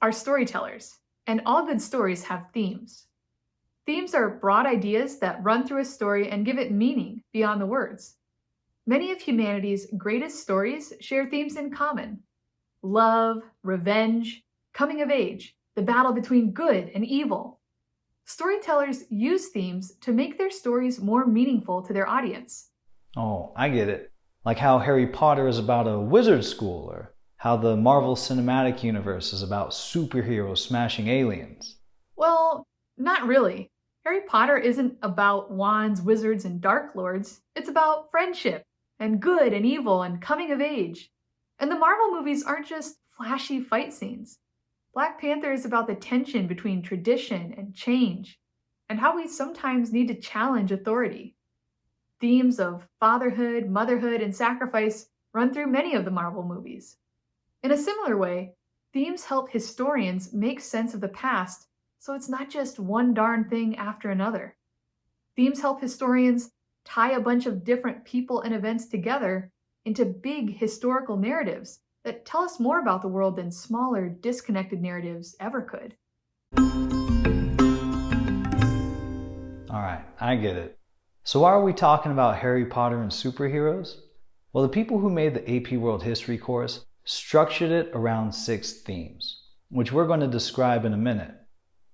are storytellers, and all good stories have themes. Themes are broad ideas that run through a story and give it meaning beyond the words. Many of humanity's greatest stories share themes in common: love, revenge, coming of age, the battle between good and evil. Storytellers use themes to make their stories more meaningful to their audience. Oh, I get it. Like how Harry Potter is about a wizard school, or how the Marvel Cinematic Universe is about superheroes smashing aliens. Well, not really. Harry Potter isn't about wands, wizards, and dark lords. It's about friendship, and good and evil, and coming of age. And the Marvel movies aren't just flashy fight scenes. Black Panther is about the tension between tradition and change, and how we sometimes need to challenge authority. Themes of fatherhood, motherhood, and sacrifice run through many of the Marvel movies. In a similar way, themes help historians make sense of the past, so it's not just one darn thing after another. Themes help historians tie a bunch of different people and events together into big historical narratives that tell us more about the world than smaller, disconnected narratives ever could. Alright, I get it. So why are we talking about Harry Potter and superheroes? Well, the people who made the AP World History course structured it around 6 themes, which we're going to describe in a minute.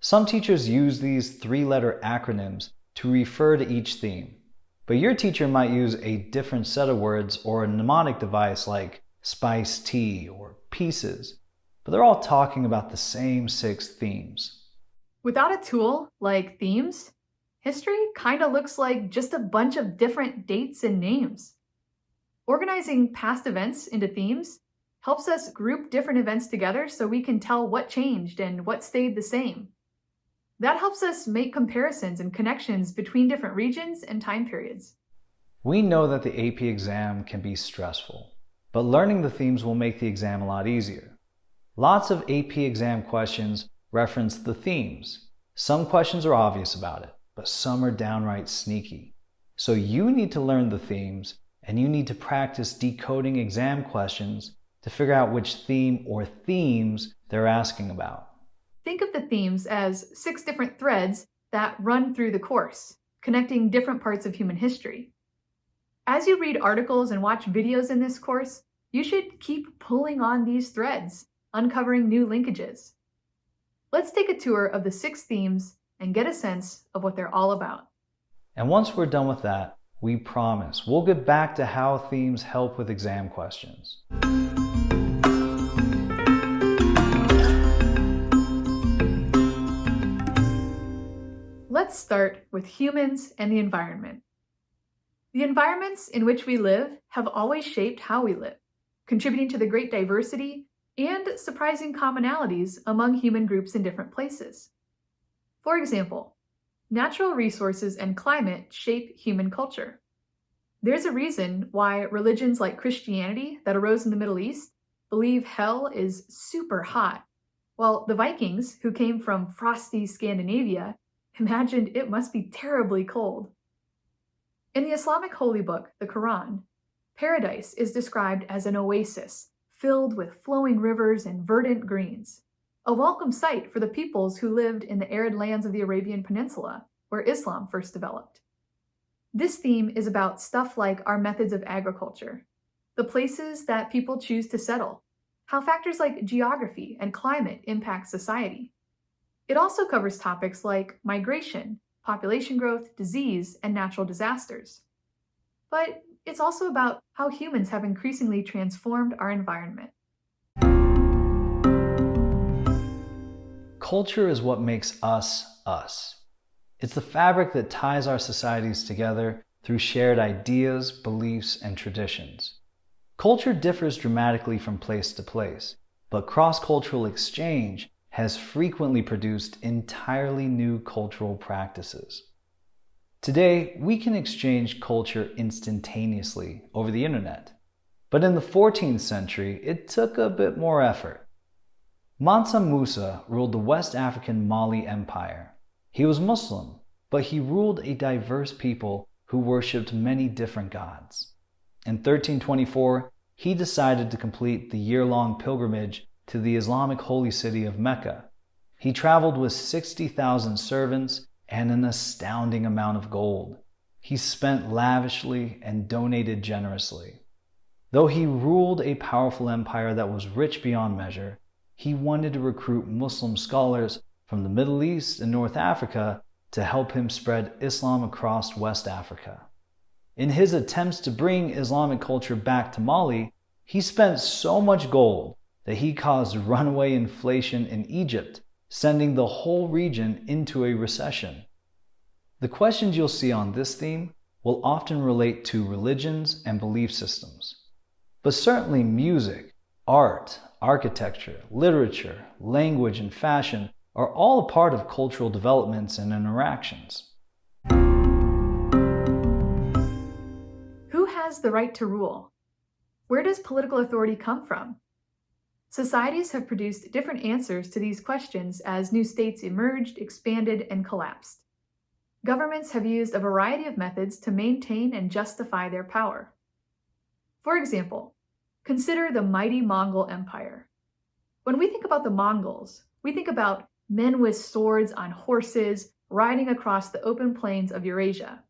Some teachers use these 3-letter acronyms to refer to each theme, but your teacher might use a different set of words or a mnemonic device like spice tea or pieces, but they're all talking about the same 6 themes. Without a tool like themes, history kind of looks like just a bunch of different dates and names. Organizing past events into themes helps us group different events together so we can tell what changed and what stayed the same. That helps us make comparisons and connections between different regions and time periods. We know that the AP exam can be stressful, but learning the themes will make the exam a lot easier. Lots of AP exam questions reference the themes. Some questions are obvious about it, but some are downright sneaky. So you need to learn the themes, and you need to practice decoding exam questions to figure out which theme or themes they're asking about. Think of the themes as 6 different threads that run through the course, connecting different parts of human history. As you read articles and watch videos in this course, you should keep pulling on these threads, uncovering new linkages. Let's take a tour of the 6 themes and get a sense of what they're all about. And once we're done with that, we promise we'll get back to how themes help with exam questions. Let's start with humans and the environment. The environments in which we live have always shaped how we live, contributing to the great diversity and surprising commonalities among human groups in different places. For example, natural resources and climate shape human culture. There's a reason why religions like Christianity that arose in the Middle East believe hell is super hot, while the Vikings, who came from frosty Scandinavia, imagined it must be terribly cold. In the Islamic holy book, the Quran, paradise is described as an oasis filled with flowing rivers and verdant greens, a welcome sight for the peoples who lived in the arid lands of the Arabian Peninsula, where Islam first developed. This theme is about stuff like our methods of agriculture, the places that people choose to settle, how factors like geography and climate impact society. It also covers topics like migration, population growth, disease, and natural disasters. But it's also about how humans have increasingly transformed our environment. Culture is what makes us us. It's the fabric that ties our societies together through shared ideas, beliefs, and traditions. Culture differs dramatically from place to place, but cross-cultural exchange has frequently produced entirely new cultural practices. Today, we can exchange culture instantaneously over the internet. But in the 14th century, it took a bit more effort. Mansa Musa ruled the West African Mali Empire. He was Muslim, but he ruled a diverse people who worshipped many different gods. In 1324, he decided to complete the year-long pilgrimage to the Islamic holy city of Mecca. He traveled with 60,000 servants and an astounding amount of gold. He spent lavishly and donated generously. Though he ruled a powerful empire that was rich beyond measure, he wanted to recruit Muslim scholars from the Middle East and North Africa to help him spread Islam across West Africa. In his attempts to bring Islamic culture back to Mali, he spent so much gold that he caused runaway inflation in Egypt, sending the whole region into a recession. The questions you'll see on this theme will often relate to religions and belief systems. But certainly music, art, architecture, literature, language, and fashion are all a part of cultural developments and interactions. Who has the right to rule? Where does political authority come from? Societies have produced different answers to these questions as new states emerged, expanded, and collapsed. Governments have used a variety of methods to maintain and justify their power. For example, consider the mighty Mongol Empire. When we think about the Mongols, we think about men with swords on horses riding across the open plains of Eurasia.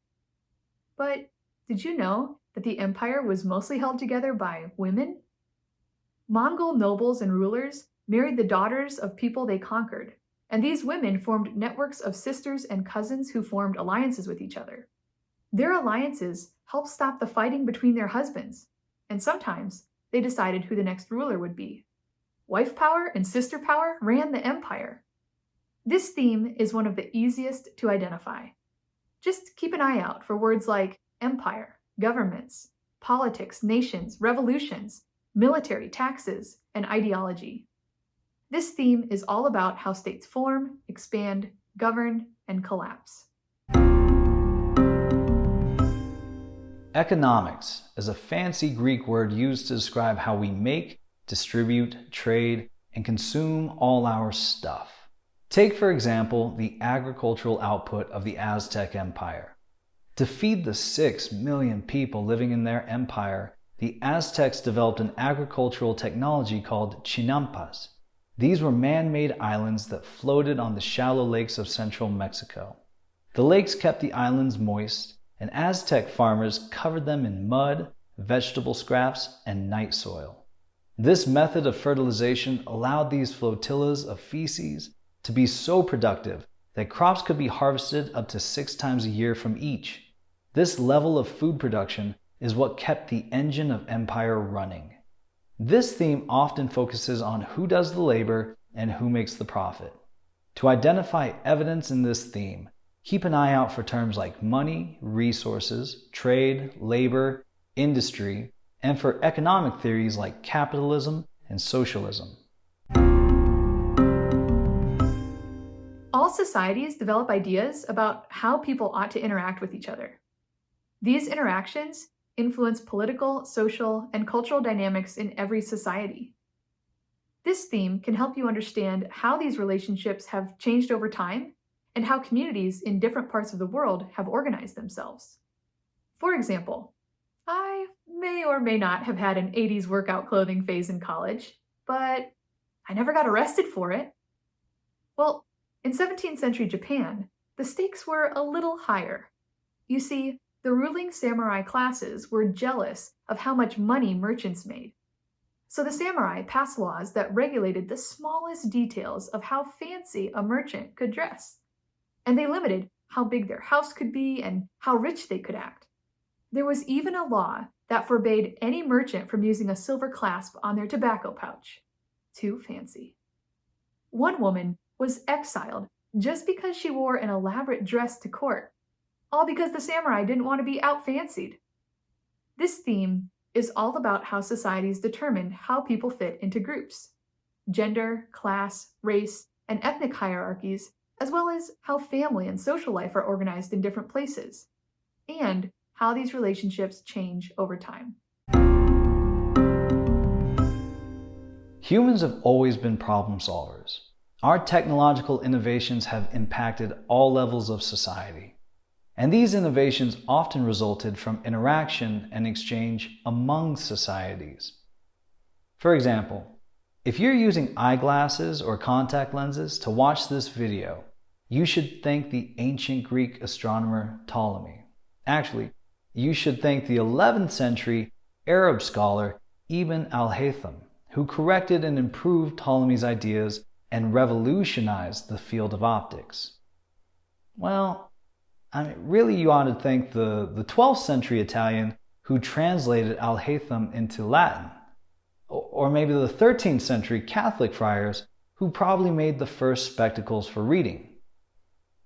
But did you know that the empire was mostly held together by women? Mongol nobles and rulers married the daughters of people they conquered, and these women formed networks of sisters and cousins who formed alliances with each other. Their alliances helped stop the fighting between their husbands, and sometimes they decided who the next ruler would be. Wife power and sister power ran the empire. This theme is one of the easiest to identify. Just keep an eye out for words like empire, governments, politics, nations, revolutions, military, taxes, and ideology. This theme is all about how states form, expand, govern, and collapse. Economics is a fancy Greek word used to describe how we make, distribute, trade, and consume all our stuff. Take, for example, the agricultural output of the Aztec Empire. To feed the 6 million people living in their empire, the Aztecs developed an agricultural technology called chinampas. These were man-made islands that floated on the shallow lakes of central Mexico. The lakes kept the islands moist, and Aztec farmers covered them in mud, vegetable scraps, and night soil. This method of fertilization allowed these flotillas of feces to be so productive that crops could be harvested up to 6 times a year from each. This level of food production is what kept the engine of empire running. This theme often focuses on who does the labor and who makes the profit. To identify evidence in this theme, keep an eye out for terms like money, resources, trade, labor, industry, and for economic theories like capitalism and socialism. All societies develop ideas about how people ought to interact with each other. These interactions influence political, social, and cultural dynamics in every society. This theme can help you understand how these relationships have changed over time and how communities in different parts of the world have organized themselves. For example, I may or may not have had an 80s workout clothing phase in college, but I never got arrested for it. Well, in 17th century Japan, the stakes were a little higher. You see, the ruling samurai classes were jealous of how much money merchants made. So the samurai passed laws that regulated the smallest details of how fancy a merchant could dress. And they limited how big their house could be and how rich they could act. There was even a law that forbade any merchant from using a silver clasp on their tobacco pouch. Too fancy. One woman was exiled just because she wore an elaborate dress to court, all because the samurai didn't want to be out-fancied. This theme is all about how societies determine how people fit into groups, gender, class, race, and ethnic hierarchies, as well as how family and social life are organized in different places, and how these relationships change over time. Humans have always been problem solvers. Our technological innovations have impacted all levels of society. And these innovations often resulted from interaction and exchange among societies. For example, If you're using eyeglasses or contact lenses to watch this video, you should thank the ancient Greek astronomer Ptolemy. Actually, you should thank the 11th century Arab scholar Ibn al-Haytham, who corrected and improved Ptolemy's ideas and revolutionized the field of optics. Well, really you ought to thank the 12th century Italian who translated al-Haytham into Latin. Or maybe the 13th century Catholic friars who probably made the first spectacles for reading.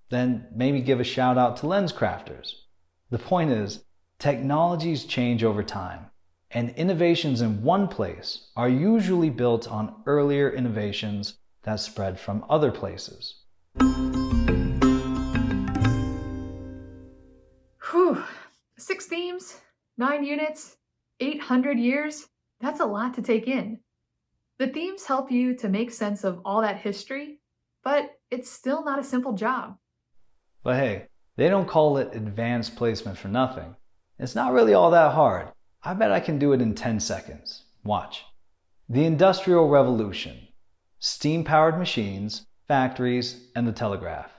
Then maybe give a shout out to lens crafters. The point is, technologies change over time, and innovations in one place are usually built on earlier innovations that spread from other places. Whew, 6 themes, 9 units, 800 years. That's a lot to take in. The themes help you to make sense of all that history, but it's still not a simple job. But hey, they don't call it advanced placement for nothing. It's not really all that hard. I bet I can do it in 10 seconds. Watch. The Industrial Revolution. Steam-powered machines, factories, and the telegraph.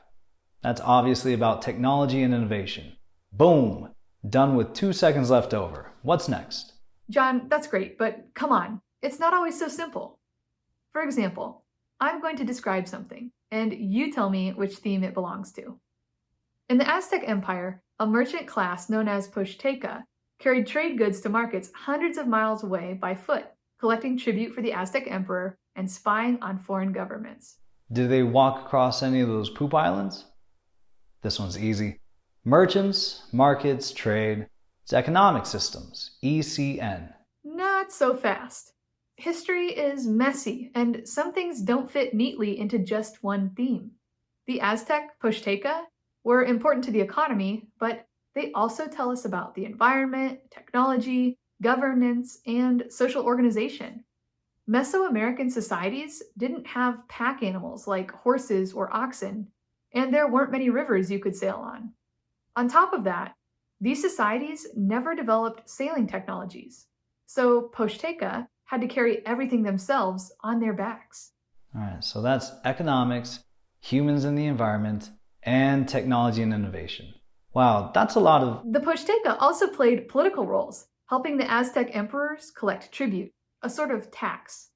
That's obviously about technology and innovation. Boom! Done with 2 seconds left over. What's next? John, that's great, but come on, it's not always so simple. For example, I'm going to describe something, and you tell me which theme it belongs to. In the Aztec Empire, a merchant class known as Poshteca carried trade goods to markets hundreds of miles away by foot, collecting tribute for the Aztec Emperor and spying on foreign governments. Did they walk across any of those poop islands? This one's easy. Merchants, markets, trade. It's economic systems, ECN. Not so fast. History is messy, and some things don't fit neatly into just one theme. The Aztec Poshteca were important to the economy, but they also tell us about the environment, technology, governance, and social organization. Mesoamerican societies didn't have pack animals like horses or oxen, and there weren't many rivers you could sail on. On top of that, these societies never developed sailing technologies, so Poshteca had to carry everything themselves on their backs. All right, so that's economics, humans and the environment, and technology and innovation. Wow, that's a lot of... The Poshteca also played political roles, helping the Aztec emperors collect tribute, a sort of tax.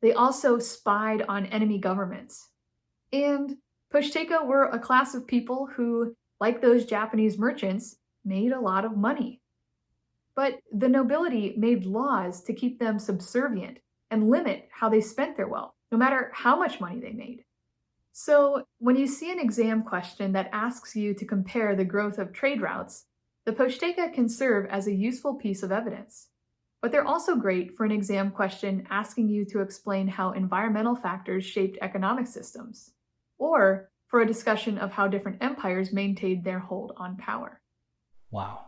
They also spied on enemy governments. And Poshteca were a class of people who, like those Japanese merchants, made a lot of money. But the nobility made laws to keep them subservient and limit how they spent their wealth, no matter how much money they made. So when you see an exam question that asks you to compare the growth of trade routes, the Poshteca can serve as a useful piece of evidence. But they're also great for an exam question asking you to explain how environmental factors shaped economic systems, or for a discussion of how different empires maintained their hold on power. Wow.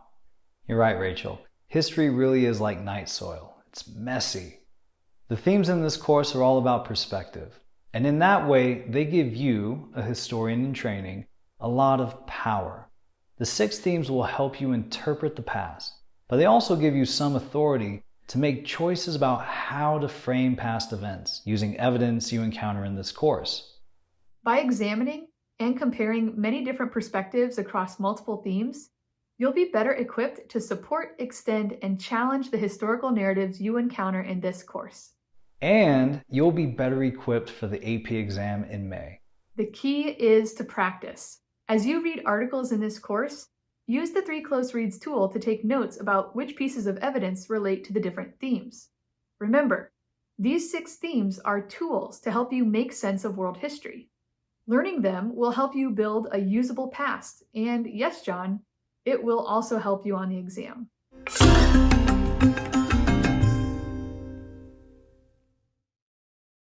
You're right, Rachel. History really is like night soil. It's messy. The themes in this course are all about perspective. And in that way, they give you, a historian in training, a lot of power. The 6 themes will help you interpret the past, but they also give you some authority to make choices about how to frame past events using evidence you encounter in this course. By examining and comparing many different perspectives across multiple themes, you'll be better equipped to support, extend, and challenge the historical narratives you encounter in this course. And you'll be better equipped for the AP exam in May. The key is to practice. As you read articles in this course, use the 3 Close Reads tool to take notes about which pieces of evidence relate to the different themes. Remember, these 6 themes are tools to help you make sense of world history. Learning them will help you build a usable past, and yes, John, it will also help you on the exam.